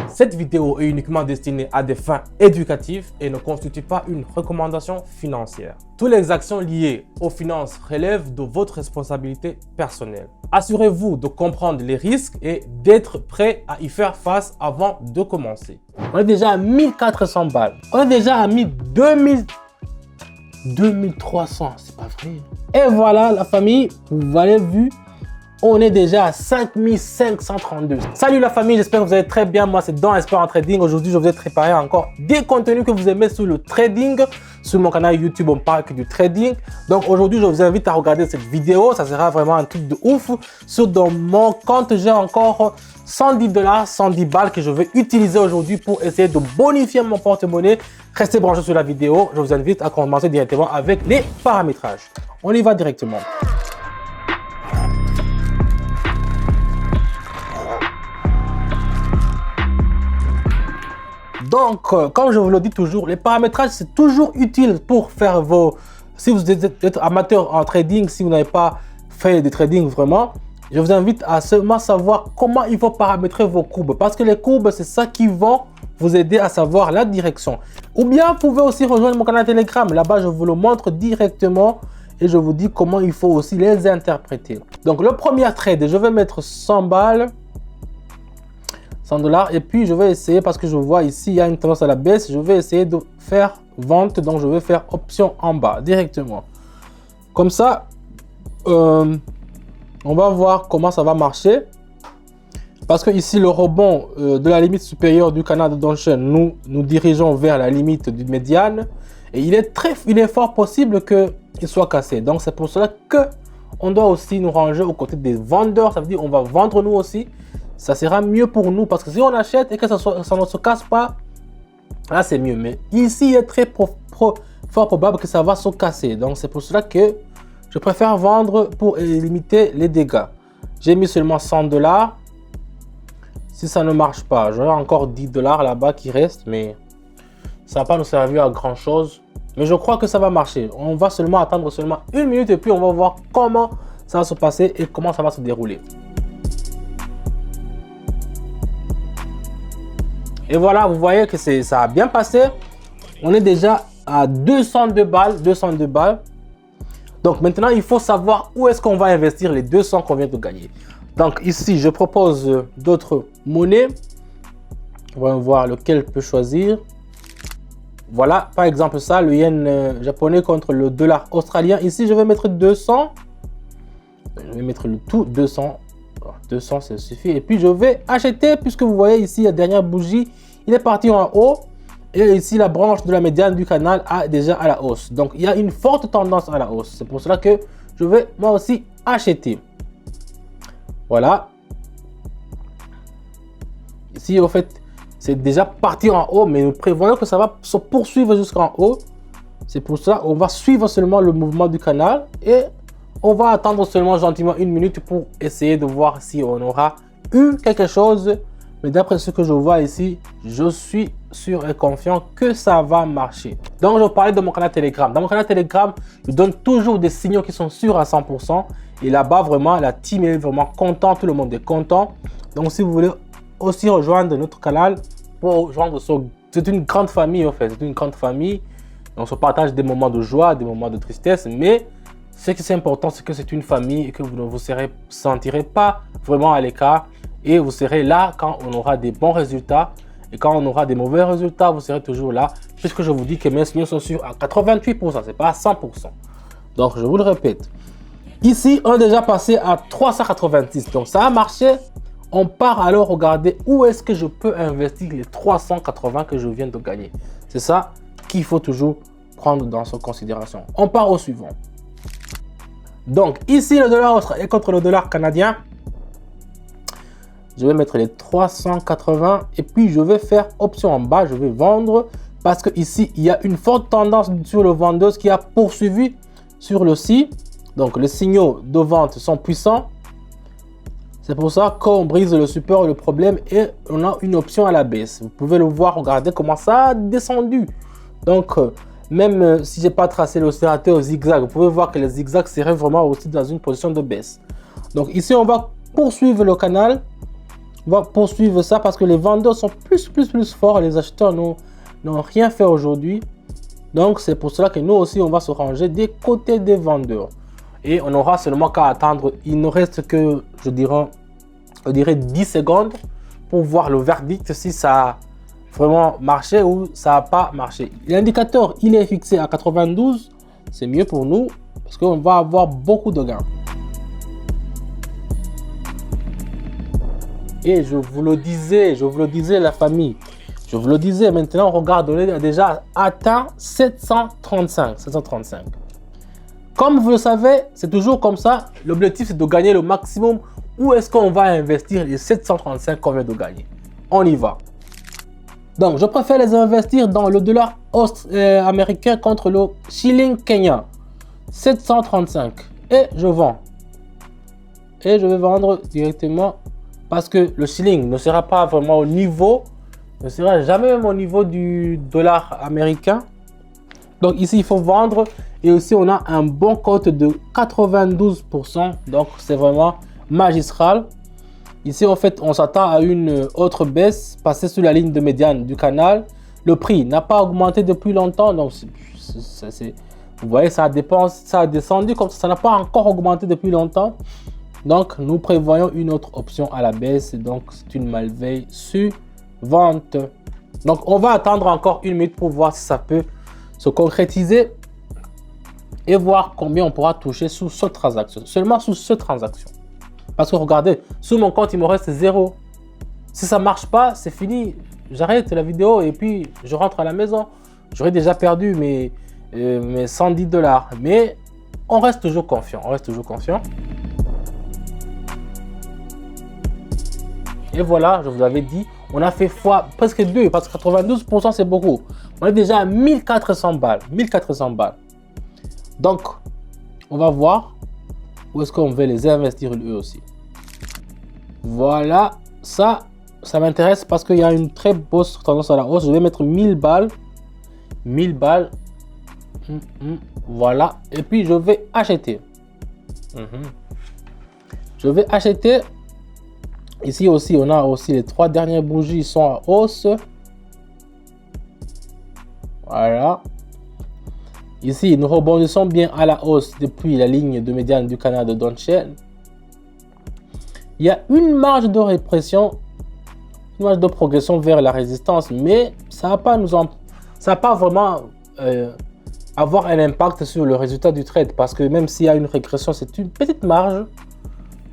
Cette vidéo est uniquement destinée à des fins éducatives et ne constitue pas une recommandation financière. Toutes les actions liées aux finances relèvent de votre responsabilité personnelle. Assurez-vous de comprendre les risques et d'être prêt à y faire face avant de commencer. On est déjà à 1400 balles. On est déjà à 2300, c'est pas vrai. Et voilà la famille, vous avez vu. On est déjà à 5532. Salut la famille, j'espère que vous allez très bien. Moi, c'est Don Expert en Trading. Aujourd'hui, je vous ai préparé encore des contenus que vous aimez sur le trading. Sur mon canal YouTube, on parle que du trading. Donc aujourd'hui, je vous invite à regarder cette vidéo. Ça sera vraiment un truc de ouf. Dans mon compte, j'ai encore 110 $, 110 balles que je vais utiliser aujourd'hui pour essayer de bonifier mon porte-monnaie. Restez branchés sur la vidéo. Je vous invite à commencer directement avec les paramétrages. On y va directement. Donc, comme je vous le dis toujours, les paramétrages, c'est toujours utile pour faire Si vous êtes amateur en trading, si vous n'avez pas fait de trading vraiment, je vous invite à seulement savoir comment il faut paramétrer vos courbes. Parce que les courbes, c'est ça qui vont vous aider à savoir la direction. Ou bien, vous pouvez aussi rejoindre mon canal Telegram. Là-bas, je vous le montre directement et je vous dis comment il faut aussi les interpréter. Donc, le premier trade, je vais mettre 100 balles. 100 $, et puis je vais essayer, parce que je vois ici il y a une tendance à la baisse, je vais essayer de faire vente, donc je vais faire option en bas directement comme ça. On va voir comment ça va marcher, parce que ici le rebond de la limite supérieure du canal de downtrend, nous dirigeons vers la limite du médiane et il est fort possible qu'il soit cassé. Donc c'est pour cela que on doit aussi nous ranger aux côtés des vendeurs. Ça veut dire on va vendre nous aussi. Ça sera mieux pour nous, parce que si on achète et que ça ne se casse pas, là c'est mieux. Mais ici, il est très fort probable que ça va se casser. Donc c'est pour cela que je préfère vendre pour limiter les dégâts. J'ai mis seulement 100 $. Si ça ne marche pas, j'aurai encore 10 $ là-bas qui restent, mais ça ne va pas nous servir à grand chose. Mais je crois que ça va marcher. On va seulement attendre seulement 1 minute et puis on va voir comment ça va se passer et comment ça va se dérouler. Et voilà, vous voyez que ça a bien passé. On est déjà à 202 balles. 202 balles. Donc maintenant, il faut savoir où est-ce qu'on va investir les 200 qu'on vient de gagner. Donc ici, je propose d'autres monnaies. On va voir lequel peut choisir. Voilà, par exemple ça, le yen japonais contre le dollar australien. Ici, je vais mettre 200. Je vais mettre le tout 200. 200, ça suffit. Et puis je vais acheter, puisque vous voyez ici la dernière bougie, il est parti en haut. Et ici la branche de la médiane du canal a déjà à la hausse. Donc il y a une forte tendance à la hausse. C'est pour cela que je vais moi aussi acheter. Voilà. Ici, en fait, c'est déjà parti en haut, mais nous prévoyons que ça va se poursuivre jusqu'en haut. C'est pour ça qu'on va suivre seulement le mouvement du canal et on va attendre seulement gentiment 1 minute pour essayer de voir si on aura eu quelque chose. Mais d'après ce que je vois ici, je suis sûr et confiant que ça va marcher. Donc, je parlais de mon canal Telegram. Dans mon canal Telegram, je donne toujours des signaux qui sont sûrs à 100%. Et là-bas, vraiment, la team est vraiment content. Tout le monde est content. Donc, si vous voulez aussi rejoindre notre canal, pour rejoindre c'est une grande famille en fait. C'est une grande famille. On se partage des moments de joie, des moments de tristesse. Mais ce qui est important, c'est que c'est une famille et que vous ne vous sentirez pas vraiment à l'écart. Et vous serez là quand on aura des bons résultats. Et quand on aura des mauvais résultats, vous serez toujours là. Puisque je vous dis que mes signaux sont sûrs à 88%, ce n'est pas à 100%. Donc, je vous le répète. Ici, on est déjà passé à 386. Donc, ça a marché. On part alors regarder où est-ce que je peux investir les 380 que je viens de gagner. C'est ça qu'il faut toujours prendre dans son considération. On part au suivant. Donc, ici, le dollar australien contre le dollar canadien. Je vais mettre les 380 et puis je vais faire option en bas. Je vais vendre parce que ici, il y a une forte tendance sur le vendeuse qui a poursuivi sur le ci. Donc, les signaux de vente sont puissants. C'est pour ça qu'on brise le support, le problème, et on a une option à la baisse. Vous pouvez le voir, regardez comment ça a descendu. Donc, même si je n'ai pas tracé l'oscillateur au zigzag, vous pouvez voir que les zigzags seraient vraiment aussi dans une position de baisse. Donc ici, on va poursuivre le canal. On va poursuivre ça parce que les vendeurs sont plus forts. Les acheteurs n'ont rien fait aujourd'hui. Donc, c'est pour cela que nous aussi, on va se ranger des côtés des vendeurs. Et on aura seulement qu'à attendre. Il ne reste que, je dirais 10 secondes pour voir le verdict si ça a vraiment marché ou ça n'a pas marché. L'indicateur, il est fixé à 92. C'est mieux pour nous parce qu'on va avoir beaucoup de gains. Et je vous le disais la famille. Je vous le disais, maintenant, regarde, on est déjà atteint 735. Comme vous le savez, c'est toujours comme ça. L'objectif, c'est de gagner le maximum. Où est-ce qu'on va investir les 735 qu'on vient de gagner? On y va. Donc, je préfère les investir dans le dollar américain contre le shilling kenyan. 735. Et je vends. Et je vais vendre directement parce que le shilling ne sera pas vraiment au niveau, ne sera jamais même au niveau du dollar américain. Donc ici, il faut vendre. Et aussi, on a un bon cote de 92%. Donc, c'est vraiment magistral. Ici, en fait, on s'attend à une autre baisse, passer sous la ligne de médiane du canal. Le prix n'a pas augmenté depuis longtemps. Donc, vous voyez, ça a descendu comme ça n'a pas encore augmenté depuis longtemps. Donc, nous prévoyons une autre option à la baisse. Donc, c'est une malveille suivante. Donc, on va attendre encore une minute pour voir si ça peut se concrétiser et voir combien on pourra toucher sous cette transaction. Seulement sous cette transaction. Parce que regardez, sur mon compte, il me reste 0. Si ça ne marche pas, c'est fini. J'arrête la vidéo et puis je rentre à la maison. J'aurais déjà perdu mes 110 $. Mais on reste toujours confiant. Et voilà, je vous avais dit, on a fait fois presque 2 parce que 92% c'est beaucoup. On est déjà à 1400 balles. Donc, on va voir où est-ce qu'on veut les investir eux aussi. Voilà, ça m'intéresse parce qu'il y a une très grosse tendance à la hausse. Je vais mettre 1000 balles. 1000 balles. Voilà. Et puis, je vais acheter. Je vais acheter. Ici aussi, on a aussi les 3 dernières bougies sont à hausse. Voilà. Ici, nous rebondissons bien à la hausse depuis la ligne de médiane du canal de Donchen. Il y a une marge de répression, une marge de progression vers la résistance, mais ça va pas vraiment avoir un impact sur le résultat du trade parce que même s'il y a une régression, c'est une petite marge.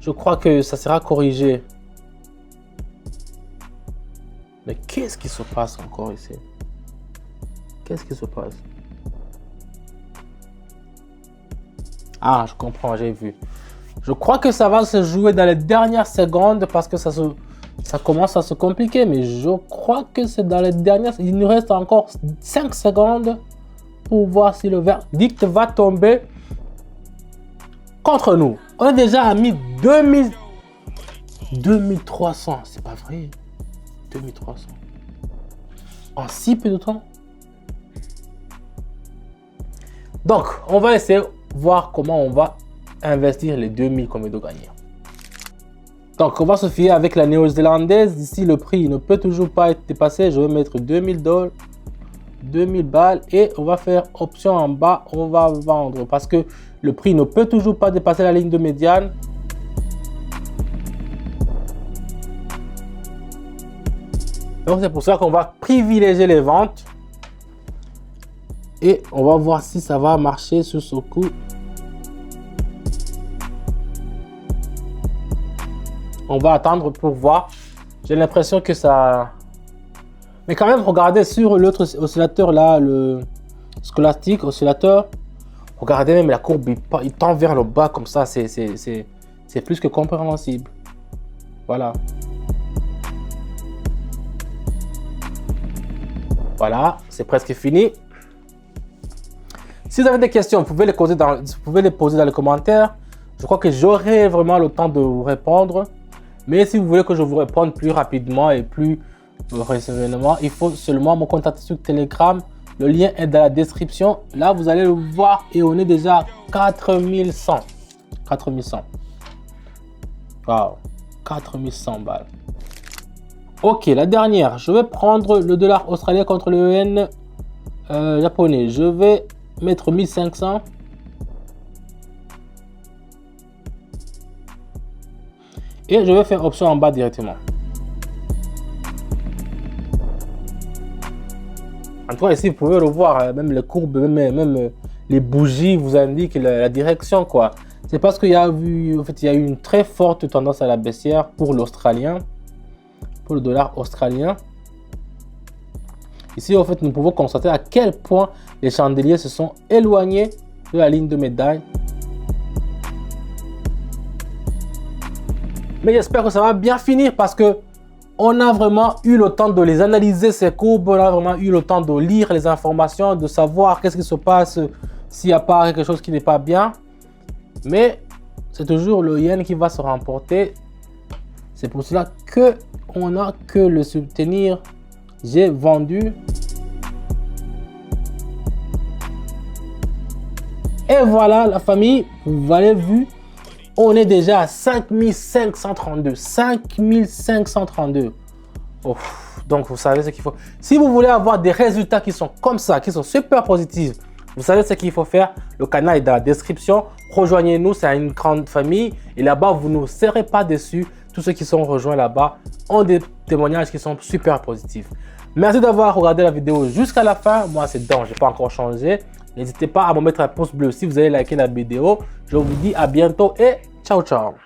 Je crois que ça sera corrigé. Mais qu'est-ce qui se passe encore ici? Qu'est-ce qui se passe? Ah, je comprends, j'ai vu. Je crois que ça va se jouer dans les dernières secondes parce que ça commence à se compliquer. Mais je crois que c'est dans les dernières... Il nous reste encore 5 secondes pour voir si le verdict va tomber contre nous. On est déjà à 2300. C'est pas vrai. 2300. En si peu de temps. Donc, on va essayer de voir comment on va investir les 2000 qu'on vient de gagner. Donc, on va se fier avec la néo-zélandaise. Ici, le prix ne peut toujours pas être dépassé. Je vais mettre 2000 $, 2000 balles et on va faire option en bas. On va vendre parce que le prix ne peut toujours pas dépasser la ligne de médiane. Donc, c'est pour ça qu'on va privilégier les ventes. Et on va voir si ça va marcher sur ce coup. On va attendre pour voir. J'ai l'impression que ça... Mais quand même, regardez sur l'autre oscillateur là, le Scholastic oscillateur. Regardez même la courbe, il tend vers le bas comme ça. C'est plus que compréhensible. Voilà. Voilà, c'est presque fini. Si vous avez des questions, vous pouvez les poser dans les commentaires. Je crois que j'aurai vraiment le temps de vous répondre. Mais si vous voulez que je vous réponde plus rapidement et plus précisément, il faut seulement me contacter sur Telegram. Le lien est dans la description. Là, vous allez le voir et on est déjà à 4100. 4100. Waouh, 4100 balles. Ok, la dernière. Je vais prendre le dollar australien contre le yen japonais. Je vais mettre 1500. Et je vais faire option en bas directement. En tout cas, ici, vous pouvez le voir, même les courbes, même les bougies vous indiquent la direction, quoi. C'est parce qu'il y a eu, en fait, il y a eu une très forte tendance à la baissière pour l'australien, pour le dollar australien. Ici, en fait, nous pouvons constater à quel point les chandeliers se sont éloignés de la ligne de médaille. Mais j'espère que ça va bien finir parce que on a vraiment eu le temps de les analyser, ces courbes. On a vraiment eu le temps de lire les informations, de savoir qu'est-ce qui se passe s'il n'y a pas quelque chose qui n'est pas bien. Mais c'est toujours le yen qui va se remporter. C'est pour cela qu'on n'a que le soutenir. J'ai vendu. Et voilà la famille, vous avez vu. On est déjà à 5532. 5532. Oh, donc, vous savez ce qu'il faut. Si vous voulez avoir des résultats qui sont comme ça, qui sont super positifs, vous savez ce qu'il faut faire. Le canal est dans la description. Rejoignez-nous, c'est une grande famille. Et là-bas, vous ne serez pas déçus. Tous ceux qui sont rejoints là-bas ont des témoignages qui sont super positifs. Merci d'avoir regardé la vidéo jusqu'à la fin. Moi, c'est Dan, je n'ai pas encore changé. N'hésitez pas à me mettre un pouce bleu si vous avez liké la vidéo. Je vous dis à bientôt et ciao, ciao.